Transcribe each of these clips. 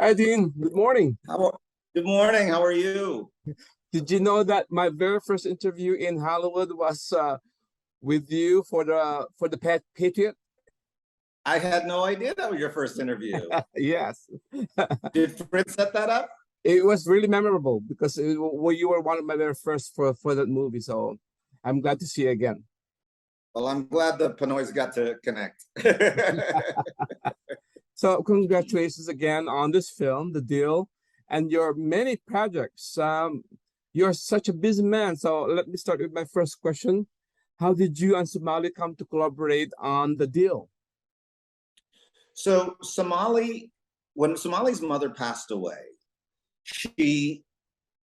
Hi, Dean. Good morning. Good morning. How are you? Did you know that my very first interview in Hollywood was with you for the Patriot? I had no idea that was your first interview. Yes. Did Fritz set that up? It was really memorable because well, you were one of my very first for that movie. So I'm glad to see you again. Well, I'm glad the Pinoys got to connect. So congratulations again on this film, The Deal, and your many projects. You're such a busy man. So let me start with my first question. How did you and Somali come to collaborate on The Deal? So when Somali's mother passed away, it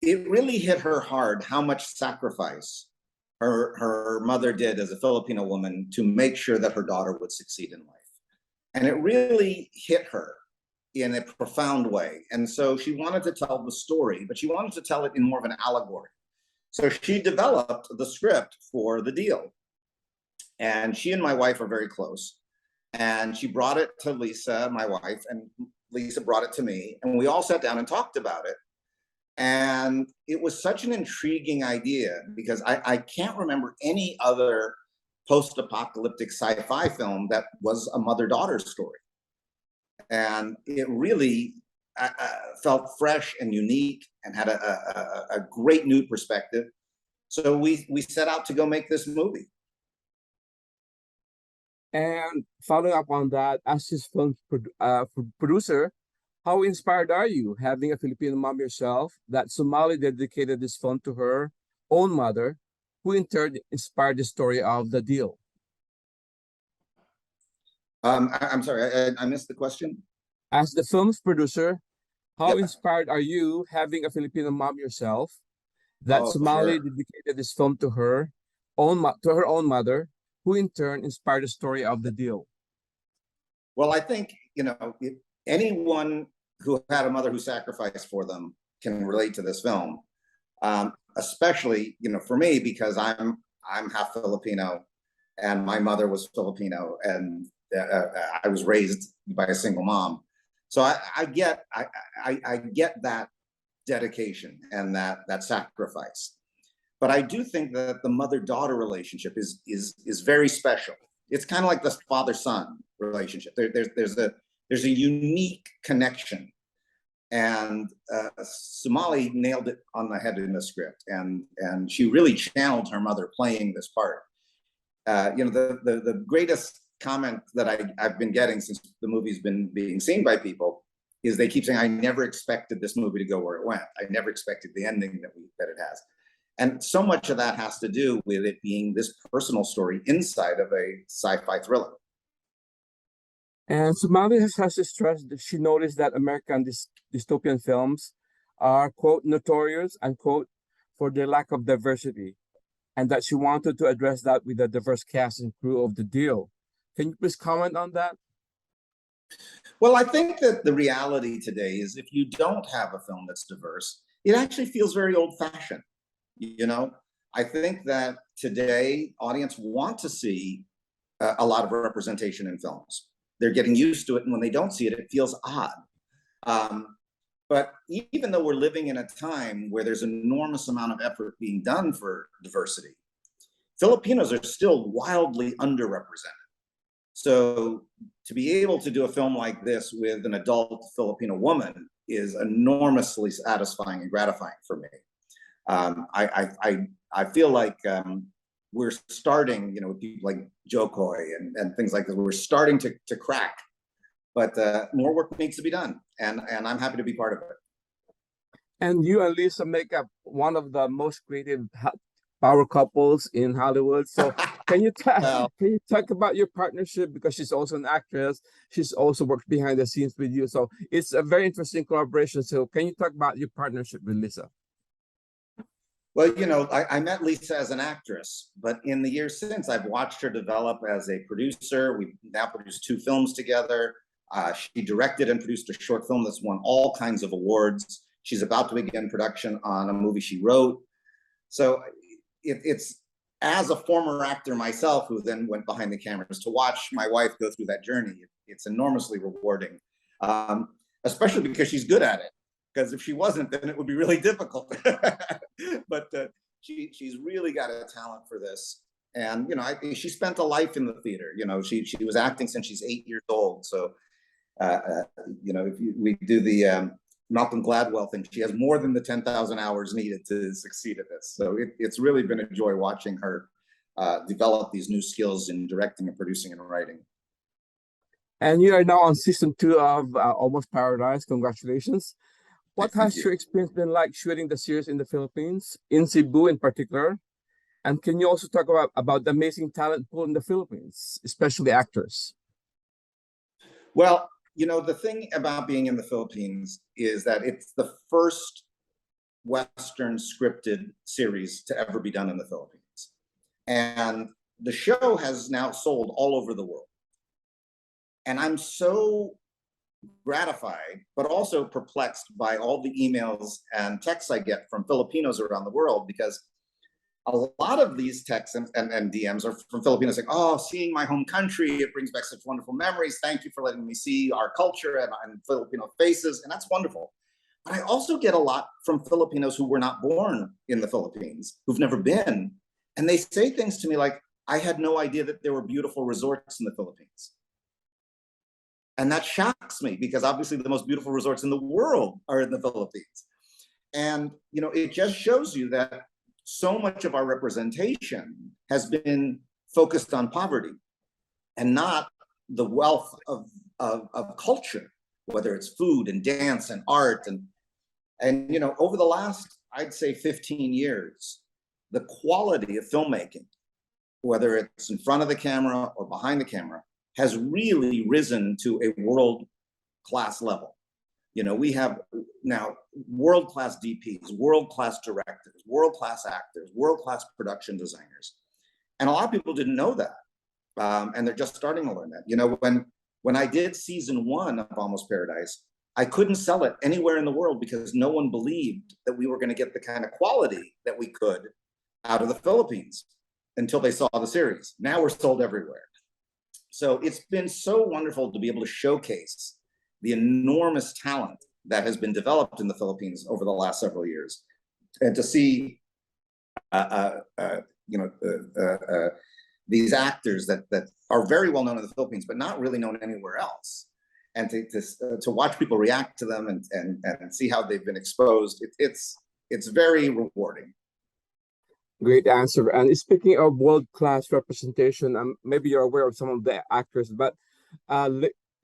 really hit her hard how much sacrifice her mother did as a Filipino woman to make sure that her daughter would succeed in life. And it really hit her in a profound way. And so she wanted to tell the story, but she wanted to tell it in more of an allegory. So she developed the script for The Deal. And she and my wife are very close. And she brought it to Lisa, my wife, and Lisa brought it to me. And we all sat down and talked about it. And it was such an intriguing idea because I can't remember any other post-apocalyptic sci-fi film that was a mother-daughter story. And it really felt fresh and unique and had a great new perspective. So we set out to go make this movie. And following up on that, as his film producer, how inspired are you, having a Filipino mom yourself, that Somali dedicated this film to her own mother, who in turn inspired the story of The Deal? I'm sorry, I missed the question. As the film's producer, how Yep. inspired are you, having a Filipino mom yourself, that Somali Sure. dedicated this film to her own mother, who in turn inspired the story of The Deal? Well, I think, anyone who had a mother who sacrificed for them can relate to this film. Especially, for me, because I'm half Filipino and my mother was Filipino and I was raised by a single mom. So I get that dedication and that sacrifice. But I do think that the mother-daughter relationship is very special. It's kind of like the father-son relationship. There's a unique connection, and Somali nailed it on the head in the script, and she really channeled her mother playing this part. The greatest comment that I've been getting since the movie's been being seen by people is they keep saying, I never expected this movie to go where it went. I never expected the ending that it has. And so much of that has to do with it being this personal story inside of a sci-fi thriller. And Somali has stressed that she noticed that American dystopian films are, quote, notorious, unquote, for their lack of diversity, and that she wanted to address that with a diverse cast and crew of The Deal. Can you please comment on that? Well, I think that the reality today is if you don't have a film that's diverse, it actually feels very old-fashioned. I think that today audience want to see a lot of representation in films. They're getting used to it, and when they don't see it, it feels odd. But even though we're living in a time where there's an enormous amount of effort being done for diversity, Filipinos are still wildly underrepresented. So to be able to do a film like this with an adult Filipino woman is enormously satisfying and gratifying for me. I feel like we're starting, with people like Joe Coy and things like this. We're starting to crack, but more work needs to be done, and I'm happy to be part of it. And you and Lisa make up one of the most creative power couples in Hollywood. So can you talk about your partnership, because she's also an actress. She's also worked behind the scenes with you. So it's a very interesting collaboration. So can you talk about your partnership with Lisa? Well, I met Lisa as an actress, but in the years since, I've watched her develop as a producer. We've now produced 2 films together. She directed and produced a short film that's won all kinds of awards. She's about to begin production on a movie she wrote. So it's, as a former actor myself, who then went behind the cameras, to watch my wife go through that journey, it's enormously rewarding. especially because she's good at it. Because if she wasn't, then it would be really difficult. But she's really got a talent for this. And, you know, she spent a life in the theater. You know, she was acting since she's 8 years old. So, you know, we do the Malcolm Gladwell thing, she has more than the 10,000 hours needed to succeed at this. So it's really been a joy watching her develop these new skills in directing and producing and writing. And you are now on season 2 of Almost Paradise. Congratulations. What has your experience been like shooting the series in the Philippines, in Cebu in particular? And can you also talk about the amazing talent pool in the Philippines, especially actors? Well, you know, the thing about being in the Philippines is that it's the first Western scripted series to ever be done in the Philippines. And the show has now sold all over the world. And I'm so gratified, but also perplexed by all the emails and texts I get from Filipinos around the world, because a lot of these texts and DMs are from Filipinos like, oh, seeing my home country, it brings back such wonderful memories. Thank you for letting me see our culture and Filipino faces. And that's wonderful. But I also get a lot from Filipinos who were not born in the Philippines, who've never been. And they say things to me like, I had no idea that there were beautiful resorts in the Philippines. And that shocks me, because obviously the most beautiful resorts in the world are in the Philippines. And, you know, it just shows you that so much of our representation has been focused on poverty and not the wealth of culture, whether it's food and dance and art. And you know, over the last, I'd say 15 years, the quality of filmmaking, whether it's in front of the camera or behind the camera, has really risen to a world-class level. You know, we have now world-class DPs, world-class directors, world-class actors, world-class production designers. And a lot of people didn't know that. And they're just starting to learn that. You know, when I did season 1 of Almost Paradise, I couldn't sell it anywhere in the world because no one believed that we were going to get the kind of quality that we could out of the Philippines until they saw the series. Now we're sold everywhere. So it's been so wonderful to be able to showcase the enormous talent that has been developed in the Philippines over the last several years, and to see, these actors that are very well known in the Philippines, but not really known anywhere else, and to watch people react to them and see how they've been exposed. It's very rewarding. Great answer. And speaking of world-class representation, maybe you're aware of some of the actors, but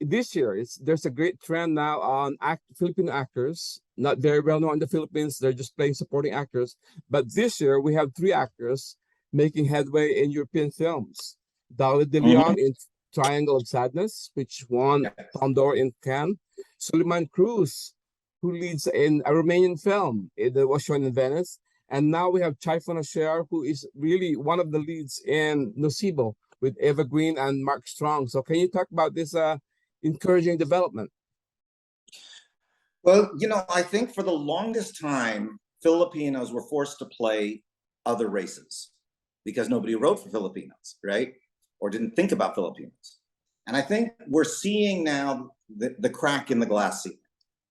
this year there's a great trend now on Filipino actors, not very well known in the Philippines. They're just playing supporting actors. But this year we have 3 actors making headway in European films. Devlin in Triangle of Sadness, which won Palme d'Or in Cannes. Suleiman Cruz, who leads in a Romanian film that was shown in Venice. And now we have Typhon Asher, who is really one of the leads in Nocebo with Eva Green and Mark Strong. So can you talk about this encouraging development? Well, you know, I think for the longest time, Filipinos were forced to play other races because nobody wrote for Filipinos, right? Or didn't think about Filipinos. And I think we're seeing now the crack in the glass ceiling,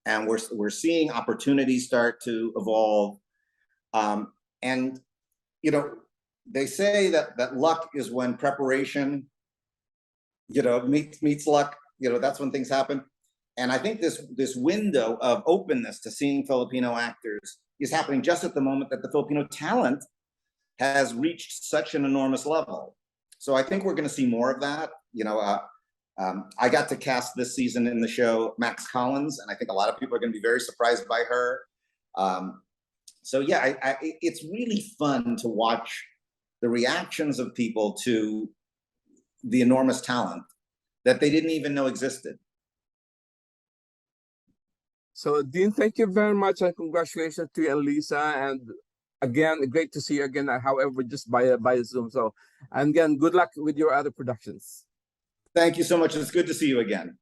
and we're seeing opportunities start to evolve. And, you know, they say that luck is when preparation, you know, meets luck. You know, that's when things happen. And I think this window of openness to seeing Filipino actors is happening just at the moment that the Filipino talent has reached such an enormous level. So I think we're going to see more of that. You know, I got to cast this season in the show Max Collins, and I think a lot of people are going to be very surprised by her. So yeah, it's really fun to watch the reactions of people to the enormous talent that they didn't even know existed. So Dean, thank you very much, and congratulations to you and Lisa. And again, great to see you again, however, just by Zoom. So, and again, good luck with your other productions. Thank you so much. It's good to see you again.